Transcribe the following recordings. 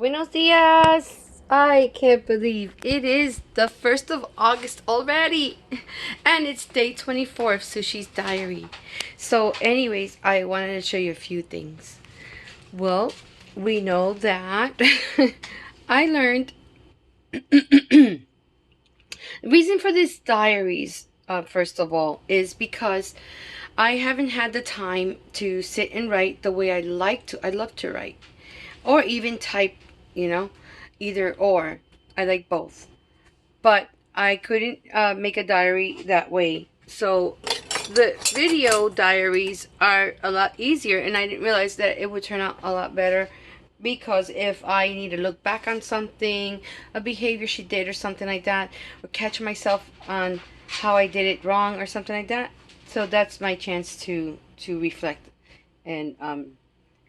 Buenos dias! I can't believe it is the 1st of August already! And it's day 24 of Sushi's diary. So, anyways, I wanted to show you a few things. Well, we know that I learned the reason for this diaries, first of all, is because I haven't had the time to sit and write the way I like to. I love to write. Or even type, you know, either or. I like both. But I couldn't make a diary that way. So the video diaries are a lot easier, and I didn't realize that it would turn out a lot better, because if I need to look back on something, a behavior she did or something like that, or catch myself on how I did it wrong or something like that, so that's my chance to reflect. And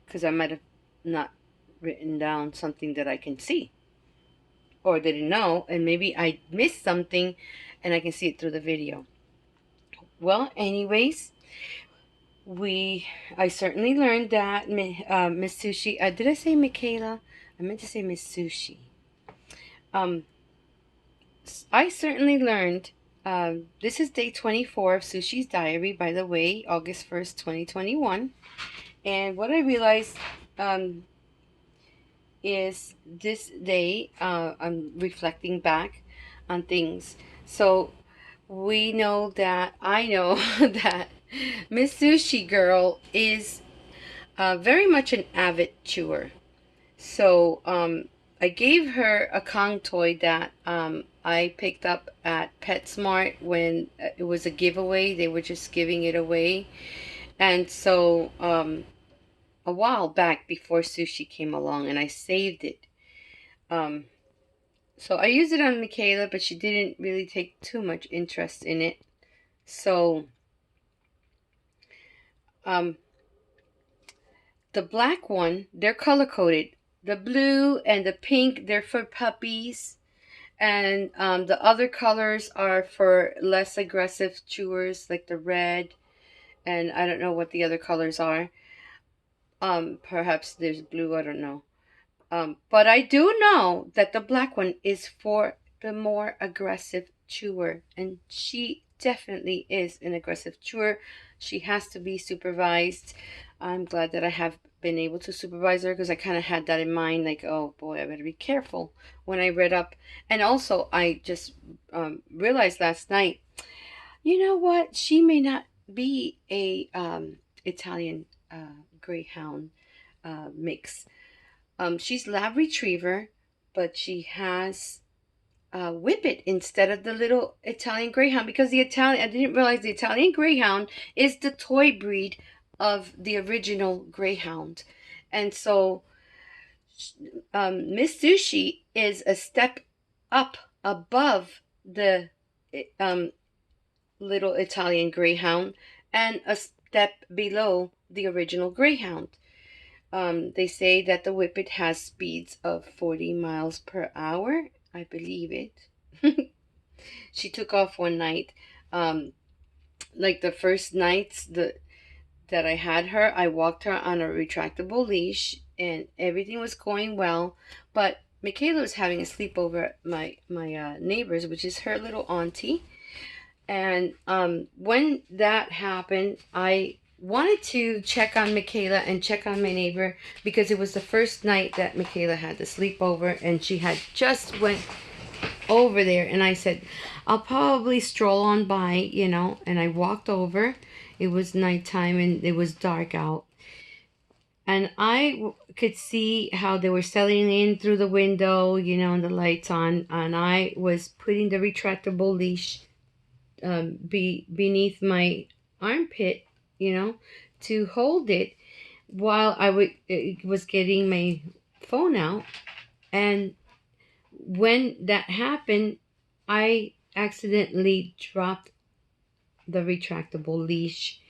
because I might have not written down something that I can see or didn't know, and maybe I missed something and I can see it through the video. Well, anyways, I certainly learned that Miss Sushi, did I say Michaela? I meant to say Miss Sushi. I certainly learned, this is day 24 of Sushi's diary, by the way, August 1st, 2021. And what I realized is this day, I'm reflecting back on things. So we know that, I know that Miss Sushi Girl is very much an avid chewer. So I gave her a Kong toy that I picked up at PetSmart when it was a giveaway. They were just giving it away. And so a while back, before Sushi came along, and I saved it. So I used it on Michaela, but she didn't really take too much interest in it. So the black one, they're color coded. The blue and the pink, they're for puppies. And the other colors are for less aggressive chewers, like the red. And I don't know what the other colors are. Perhaps there's blue, I don't know. But I do know that the black one is for the more aggressive chewer. And she definitely is an aggressive chewer. She has to be supervised. I'm glad that I have been able to supervise her, because I kind of had that in mind, like, oh boy, I better be careful when I read up. And also, I just realized last night, you know what? She may not be a Italian Greyhound mix. She's lab retriever, but she has Whippet instead of the little Italian Greyhound, because I didn't realize the Italian Greyhound is the toy breed of the original Greyhound. And so Miss Sushi is a step up above the um, little Italian Greyhound, and a step below the original Greyhound. They say that the Whippet has speeds of 40 miles per hour. I believe it. She took off one night. Like the first nights that I had her, I walked her on a retractable leash, and everything was going well. But Michaela was having a sleepover at my neighbor's, which is her little auntie. And when that happened, I wanted to check on Michaela and check on my neighbor, because it was the first night that Michaela had the sleepover, and she had just went over there. And I said, I'll probably stroll on by, and I walked over. It was nighttime and it was dark out. And I could see how they were settling in through the window, and the lights on. And I was putting the retractable leash beneath my armpit, to hold it while was getting my phone out. And when that happened, I accidentally dropped the retractable leash,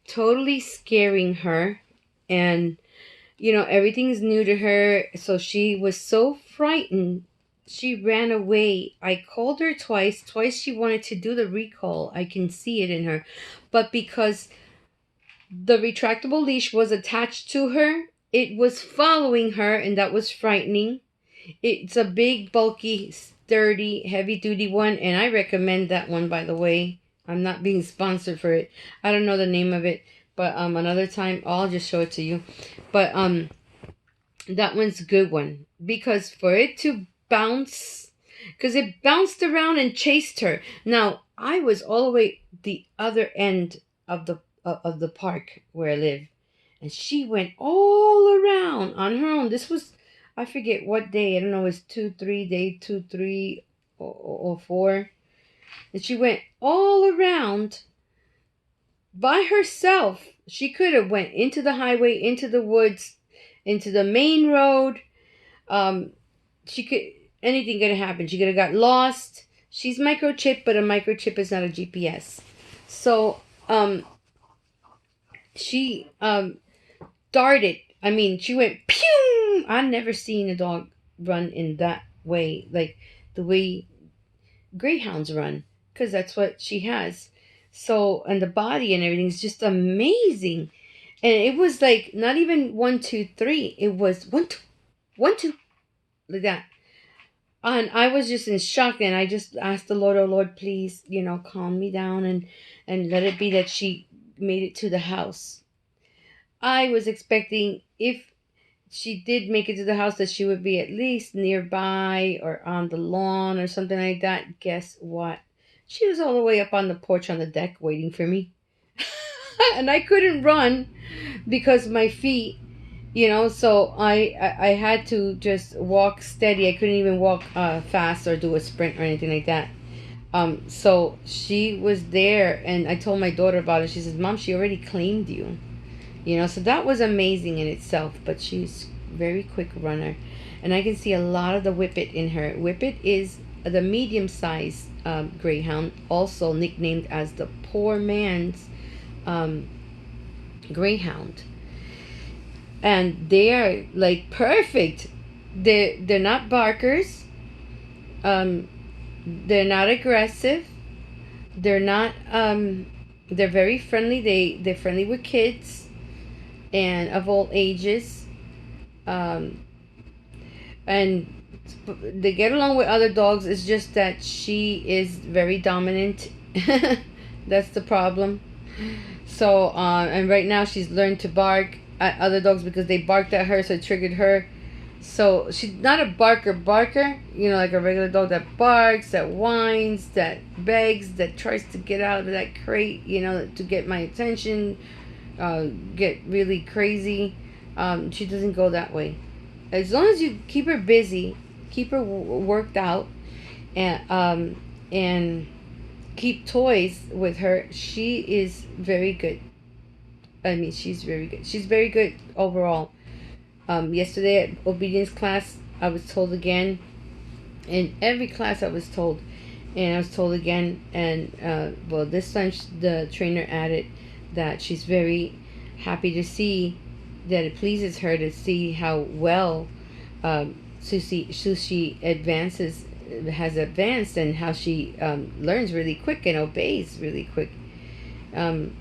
totally scaring her. And everything is new to her, so she was so frightened. She ran away. I called her twice. Twice she wanted to do the recall. I can see it in her. But because the retractable leash was attached to her, it was following her, and that was frightening. It's a big, bulky, sturdy, heavy-duty one, and I recommend that one, by the way. I'm not being sponsored for it. I don't know the name of it, but another time I'll just show it to you. But that one's a good one because for it to bounce, because it bounced around and chased her. Now I was all the way the other end of the park where I live, and she went all around on her own. This was, I forget what day. I don't know. It was day 2, 3, or 4, and she went all around by herself. She could have went into the highway, into the woods, into the main road. She could, anything could have happened. She could have got lost. She's microchipped, but a microchip is not a GPS. So she darted. I mean, she went pew. I've never seen a dog run in that way, like the way greyhounds run, because that's what she has. So, and the body and everything is just amazing. And it was like not even 1, 2, 3. It was 1, 2, 1, 2, like that. And I was just in shock, and I just asked the Lord, "Oh Lord, please, calm me down and let it be that she made it to the house." I was expecting, if she did make it to the house, that she would be at least nearby or on the lawn or something like that. Guess what? She was all the way up on the porch on the deck waiting for me. And I couldn't run because my feet, so I had to just walk steady. I couldn't even walk fast or do a sprint or anything like that. So she was there, and I told my daughter about it. She says, "Mom, she already claimed you." So that was amazing in itself. But she's a very quick runner, and I can see a lot of the Whippet in her. Whippet is the medium-sized greyhound, also nicknamed as the poor man's greyhound, and they are like perfect. They're not barkers. They're not aggressive. They're not. They're very friendly. They're friendly with kids and of all ages. And they get along with other dogs. It's just that she is very dominant. That's the problem. So, and right now she's learned to bark at other dogs because they barked at her, so it triggered her. So she's not a barker, like a regular dog that barks, that whines, that begs, that tries to get out of that crate, to get my attention, get really crazy. She doesn't go that way. As long as you keep her busy, keep her worked out, and keep toys with her, she is very good. I mean, she's very good. She's very good overall. Yesterday at obedience class, I was told again. In every class, I was told, and I was told again. And well, this time the trainer added that she's very happy to see that it pleases her to see how well Sushi has advanced, and how she learns really quick and obeys really quick.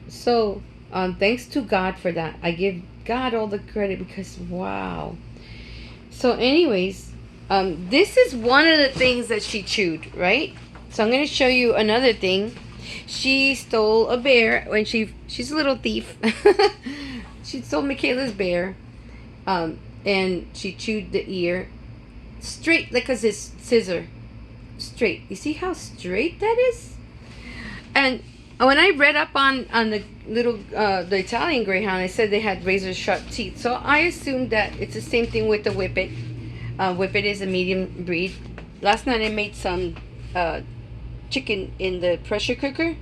So thanks to God for that. I give God all the credit because wow. So anyways, this is one of the things that she chewed, right? So I'm going to show you another thing. She stole a bear when she's a little thief. She stole Michaela's bear, and she chewed the ear straight like a scissor. Straight. You see how straight that is? And when I read up on the little the Italian greyhound, I said they had razor sharp teeth. So I assumed that it's the same thing with the Whippet. Whippet is a medium breed. Last night I made some chicken in the pressure cooker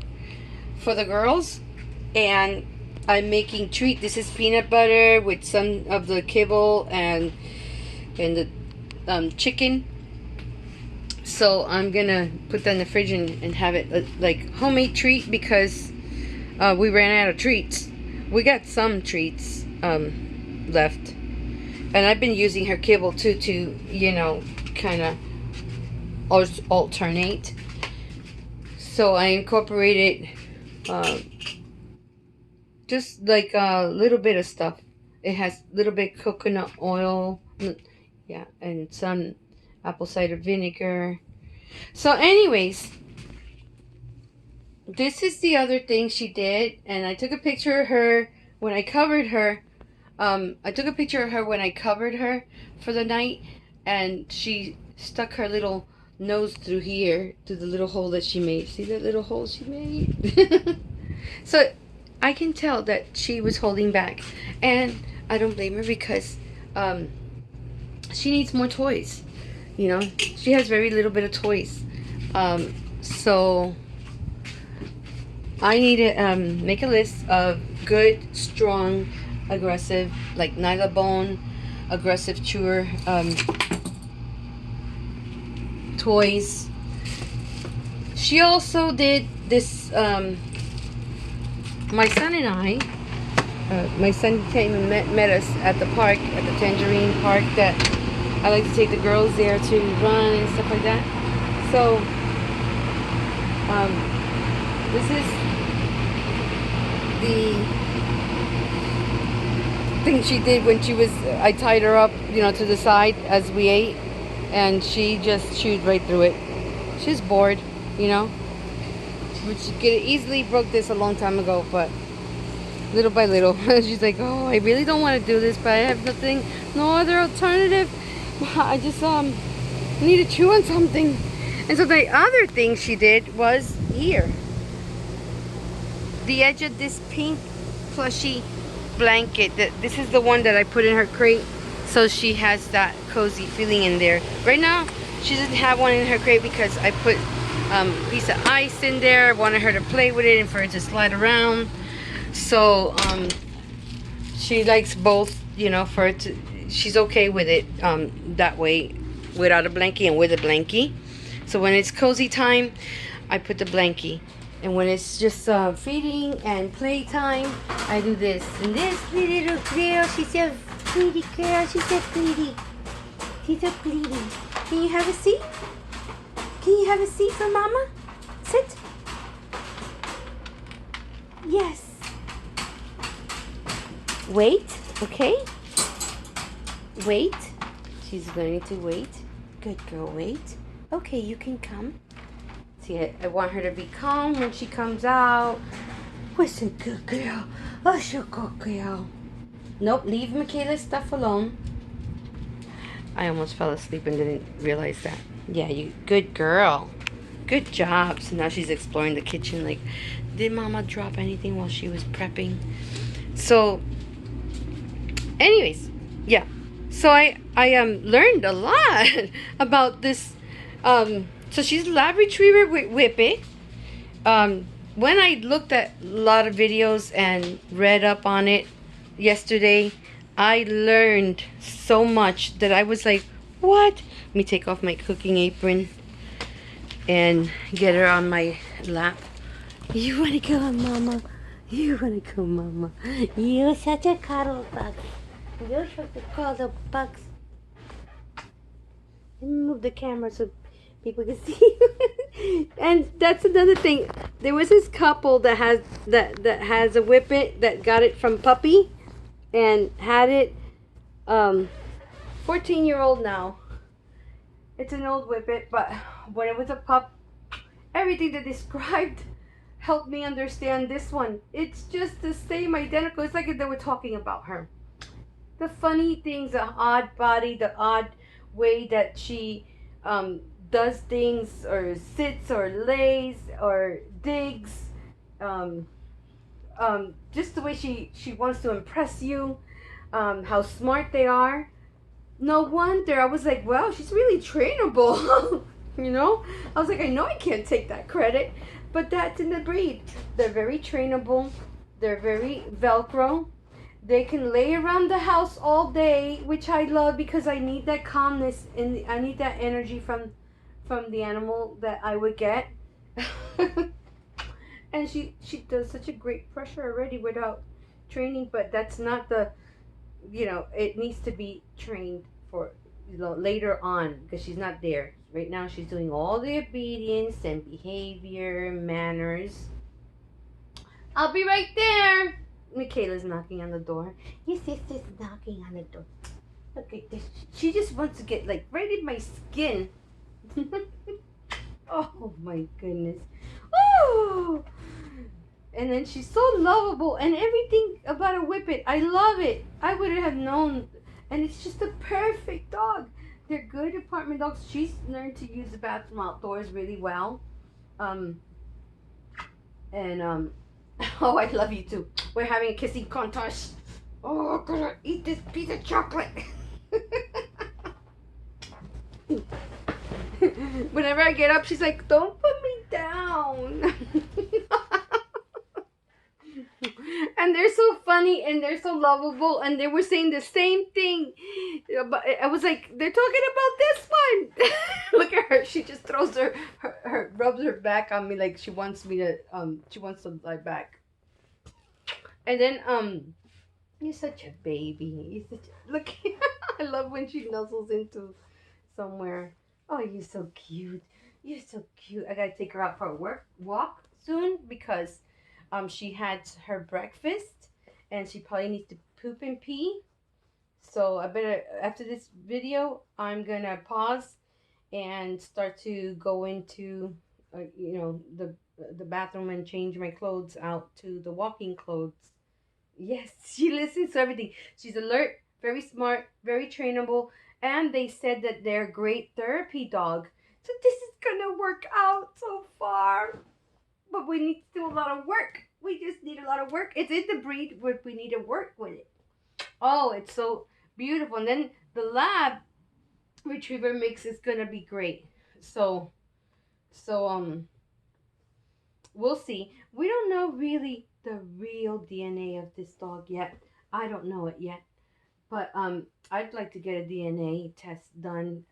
for the girls, and I'm making treat. This is peanut butter with some of the kibble and the chicken. So I'm gonna put that in the fridge and have it like homemade treat, because we ran out of treats. We got some treats left, and I've been using her kibble too to kind of alternate. So I incorporated just like a little bit of stuff. It has a little bit coconut oil, yeah, and some apple cider vinegar. So anyways, this is the other thing she did, and I took a picture of her when I covered her. I took a picture of her when I covered her for the night, and she stuck her little nose through here, through the little hole that she made. See that little hole she made? So I can tell that she was holding back, and I don't blame her because she needs more toys. You know, she has very little bit of toys. So I need to make a list of good, strong, aggressive, like Nylabone, aggressive chewer toys. She also did this. My son and I, my son came and met us at the park, at the Tangerine Park. That I like to take the girls there to run and stuff like that. So this is the thing she did when she was, I tied her up, you know, to the side as we ate, and she just chewed right through it. She's bored, you know. She could have easily broke this a long time ago, but little by little, she's like, oh, I really don't want to do this, but I have nothing, no other alternative. I just need to chew on something. And so the other thing she did was here. The edge of this pink plushy blanket. This is the one that I put in her crate, so she has that cozy feeling in there. Right now, she doesn't have one in her crate because I put a piece of ice in there. I wanted her to play with it and for it to slide around. So she likes both, you know, for it to, she's okay with it that way, without a blankie and with a blankie. So when it's cozy time, I put the blankie. And when it's just feeding and playtime, I do this. And this little girl, she's a pretty girl. She's a pretty. She's a pretty. Can you have a seat? Can you have a seat for Mama? Sit. Yes. Wait, okay? Wait. She's going to wait. Good girl, wait. Okay, you can come. See, I want her to be calm when she comes out. What's a good girl? What's a good girl? Nope, leave Michaela's stuff alone. I almost fell asleep and didn't realize that. Yeah, you good girl. Good job. So now she's exploring the kitchen like, did Mama drop anything while she was prepping? So, anyways, yeah. So I learned a lot about this. So she's a lab retriever with Whippet. When I looked at a lot of videos and read up on it yesterday, I learned so much that I was like, what? Let me take off my cooking apron and get her on my lap. You want to go, Mama? You want to go, Mama? You're such a cuddle bug. You're such a cuddle bug. Let me move the camera so people can see. And that's another thing. There was this couple that has a Whippet that got it from puppy and had it 14-year-old now. It's an old Whippet, but when it was a pup, everything they described helped me understand this one. It's just the same, identical. It's like if they were talking about her. The funny things, the odd body, the odd way that she does things, or sits, or lays, or digs, just the way she wants to impress you, how smart they are. No wonder I was like, well, she's really trainable. You know, I was like, I know I can't take that credit, but that's in the breed. They're very trainable. They're very Velcro. They can lay around the house all day, which I love because I need that calmness and I need that energy from the animal that I would get. And she does such a great pressure already without training, but that's not the, you know, it needs to be trained for, you know, later on, because she's not there right now. She's doing all the obedience and behavior, manners. I'll be right there. Michaela's knocking on the door. Your sister's knocking on the door. Look at this. She just wants to get like right in my skin. Oh my goodness. Oh! And then she's so lovable and everything about a Whippet. I love it. I wouldn't have known. And it's just a perfect dog. They're good apartment dogs. She's learned to use the bathroom outdoors really well. And oh, I love you too. We're having a kissing contest. Oh, I'm gonna eat this piece of chocolate. Whenever I get up, she's like, don't put me down. And they're so funny and they're so lovable, and they were saying the same thing. But I was like, they're talking about this one. Look at her. She just throws her rubs her back on me like she wants me to she wants to lie back. And then you're such a baby. You're such a, look. I love when she nuzzles into somewhere. Oh, you're so cute. You're so cute. I gotta take her out for a walk soon because she had her breakfast and she probably needs to poop and pee. So I better, after this video, I'm gonna pause and start to go into, you know, the bathroom and change my clothes out to the walking clothes. Yes, she listens to everything. She's alert, very smart, very trainable, and they said that they're a great therapy dog. So this is gonna work out so far. But we need to do a lot of work. We just need a lot of work. It's in the breed, but we need to work with it. Oh, it's so beautiful. And then the lab retriever mix is gonna be great. So we'll see. We don't know really the real DNA of this dog yet. I don't know it yet. But I'd like to get a DNA test done.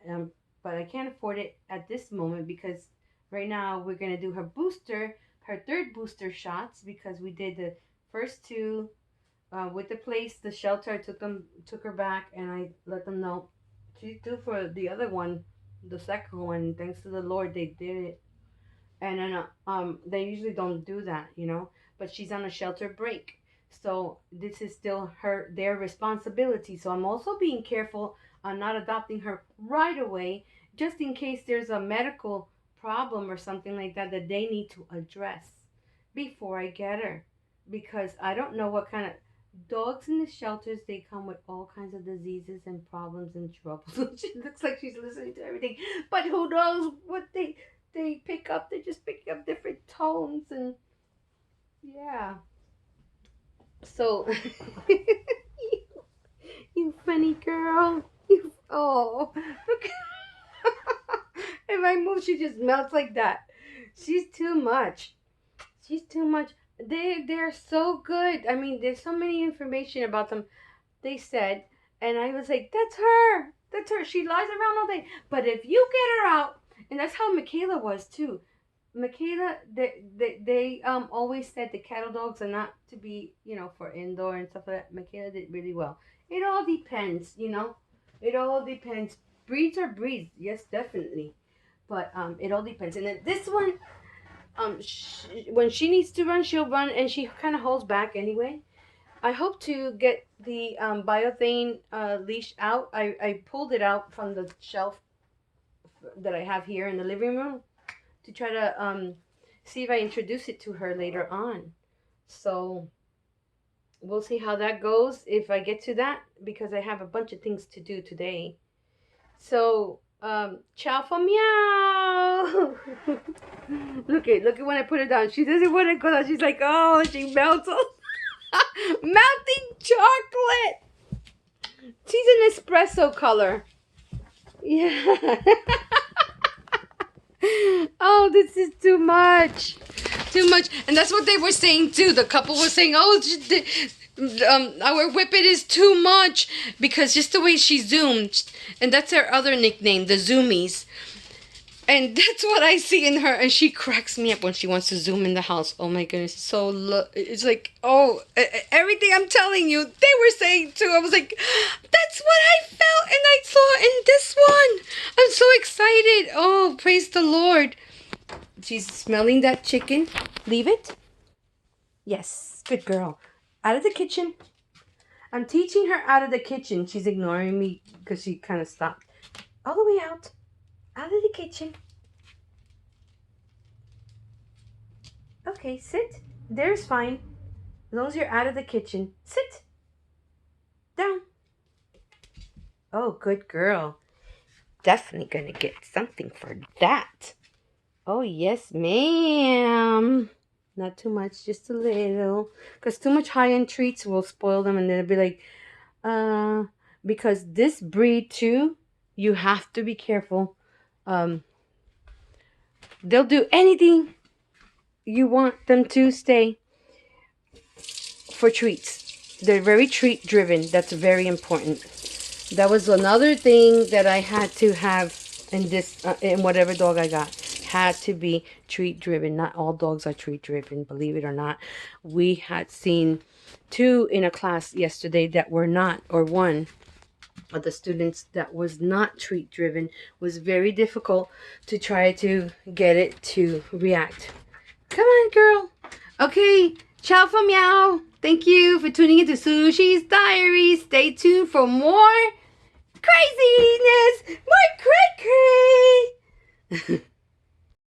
But I can't afford it at this moment because right now we're gonna do her third booster shots, because we did the first two with the place, the shelter. I took her back, and I let them know she's due for the other one, the second one. Thanks to the Lord, they did it. And then they usually don't do that, you know. But she's on a shelter break, so this is still their responsibility. So I'm also being careful on not adopting her right away, just in case there's a medical problem or something like that that they need to address before I get her, because I don't know what kind of dogs in the shelters, they come with all kinds of diseases and problems and troubles. She looks like she's listening to everything, but who knows what they pick up. They're just picking up different tones, and yeah. So you funny girl. You, oh, look. If I move, she just melts like that. She's too much. She's too much. They're so good. I mean, there's so many information about them. They said, and I was like, that's her. That's her. She lies around all day. But if you get her out, and that's how Michaela was too. Michaela, they always said the cattle dogs are not to be, you know, for indoor and stuff like that. Michaela did really well. It all depends, you know. It all depends. Breeds are breeds, yes, definitely. But it all depends. And then this one, when she needs to run, she'll run, and she kind of holds back anyway. I hope to get the biothane leash out. I pulled it out from the shelf that I have here in the living room to try to see if I introduce it to her later on. So we'll see how that goes if I get to that, because I have a bunch of things to do today. So ciao for meow. Look at when I put her down. She doesn't want to go down. She's like, oh, she melts. Melting chocolate. She's an espresso color. Yeah. Oh, this is too much. Too much. And that's what they were saying too. The couple was saying, oh, our Whippet is too much, because just the way she zoomed, and that's her other nickname, the Zoomies. And that's what I see in her, and she cracks me up when she wants to zoom in the house. Oh my goodness, it's like, oh, everything I'm telling you, they were saying too. I was like, that's what I felt, and I saw in this one. I'm so excited. Oh, praise the Lord. She's smelling that chicken. Leave it. Yes, good girl. Out of the kitchen. I'm teaching her out of the kitchen. She's ignoring me because she kind of stopped. All the way out. Out of the kitchen. Okay, sit. There's fine. As long as you're out of the kitchen. Sit. Down. Oh, good girl. Definitely gonna get something for that. Oh, yes, ma'am. Not too much, just a little. Because too much high-end treats will spoil them, and they'll be like, because this breed, too, you have to be careful. They'll do anything you want them to stay for treats. They're very treat-driven. That's very important. That was another thing that I had to have in this, in whatever dog I got. Had to be treat driven. Not all dogs are treat driven, believe it or not. We had seen 2 in a class yesterday that were not, or 1 of the students that was not treat driven. Was very difficult to try to get it to react. Come on, girl. Okay, ciao for meow. Thank you for tuning into Sushi's Diaries. Stay tuned for more craziness, more cray cray.